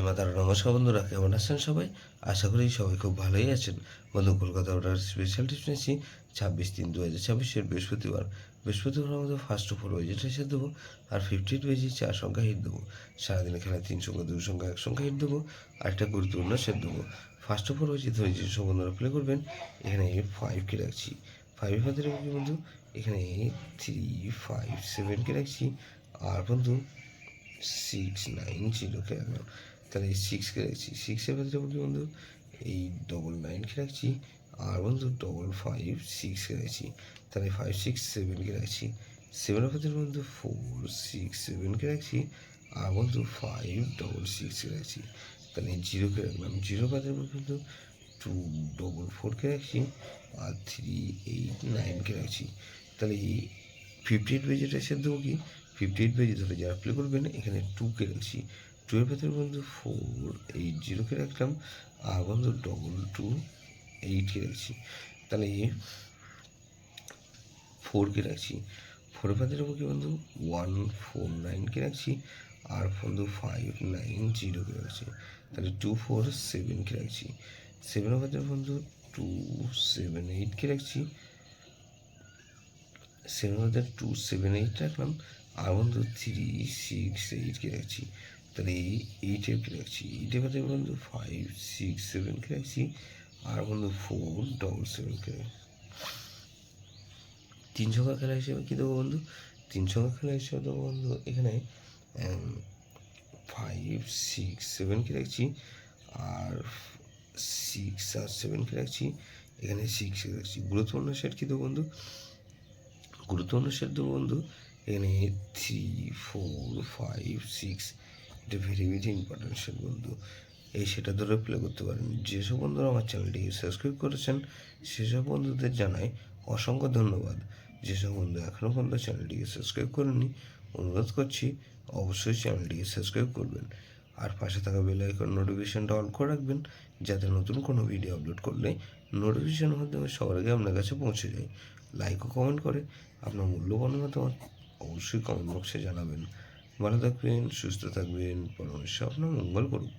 মাতার নমস্কার বন্ধুরা, কেমন আছেন সবাই? আশা করি সবাই খুব ভালোই আছেন। বন্ধু, কলকাতা অর্ডার স্পেশাল টিপস নিয়েছি 26/3/2026 বৃহস্পতিবার। বৃহস্পতিবার আমাদের ফার্স্ট অফ অল ওয়েজেট হিসেবে দেবো, আর 50 পেজে 4 সংখ্যা হিট দেবো। সারাদিনে খেলায় 3 সংখ্যা 2 সংখ্যা 1 সংখ্যা হিট দেবো, আর একটা গুরুত্বপূর্ণ সেট দেবো। ফার্স্ট অফ অল ওয়েজেট ধরে যে সব বন্ধুরা প্লে করবেন, এখানে 5কে রাখছি। 5 হাতে রাখছি বন্ধু, এখানে 3 5 7কে রাখছি, আর বন্ধু 6 9 0কে রাখলাম। তাহলে এই 6কে রাখছি, 6-এর ভেতরে বলি বন্ধু এই 9-9কে রাখছি, আর বন্ধু 5 6কে রাখছি। তাহলে 5 6 7কে রাখছি। 7-এর ভেতরে বন্ধু 4 6 7কে রাখছি, আর বন্ধু 5 6কে রাখছি। তাহলে 0কে রাখলাম। 0 বাদের কিন্তু 2 4কে রাখছি, আর 3 8 9কে রাখছি। তাহলে এই 58 পেজের এসে দেবো কি 58 পেজে ধরে যারা প্লে করবেন, এখানে 2কে রাখছি। 2-এর ভেতরে বন্ধু 4 8 0কে রাখলাম, আর বন্ধু 2 8কে রাখছি। তাহলে 4কে রাখছি। 4-এর ভেতরে কি বন্ধু 1 4 9কে রাখছি, আর বন্ধু 5 9 0কে রাখছি। তাহলে 2 4 7কে রাখছি। 7-এর ভেতরে বন্ধু 2 7 8কে রাখছি। 7-এর ভেতরে 2 7 8 রাখলাম, আর বন্ধু 3 6 8কে রাখছি। তাহলে এই 8কে রাখছি। 8-এর ভেতরে বন্ধু 5 6 7কে রাখছি, আর বন্ধু 4 7কে রাখছি। 3 সংখ্যা খেলা হিসেবে কী দেবো বন্ধু? 3 সংখ্যা খেলা হিসেবে দেবো বন্ধু এখানে 5 6 7কে রাখছি, আর 6 আর 7কে রাখছি। এখানে 6কে রাখছি। গুরুত্বপূর্ণ সেট কী দেবো বন্ধু? গুরুত্বপূর্ণ সেট দেবো বন্ধু এখানে 3 4 5 6। এটা ভেরি ভেরি ইম্পর্টেন্ট সেট বন্ধু। এই সেটা ধরে প্লে করতে পারেন। যেসব বন্ধুরা আমার চ্যানেলটিকে সাবস্ক্রাইব করেছেন, সেসব বন্ধুদের জানাই অসংখ্য ধন্যবাদ। যেসব বন্ধু এখনও পর্যন্ত চ্যানেলটিকে সাবস্ক্রাইব করেননি, অনুরোধ করছি অবশ্যই চ্যানেলটিকে সাবস্ক্রাইব করবেন, আর পাশে থাকা বেল আইকন নোটিফিকেশনটা অন করে রাখবেন, যাতে নতুন কোনো ভিডিও আপলোড করলে নোটিফিকেশনের মাধ্যমে সবার আগে আপনার কাছে পৌঁছে যায়। লাইক ও কমেন্ট করে আপনার মূল্যবান মতামত অবশ্যই কমেন্ট বক্সে জানাবেন। ভালো থাকবেন, সুস্থ থাকবেন, পরমেশ্বর আপনার মঙ্গল করুন।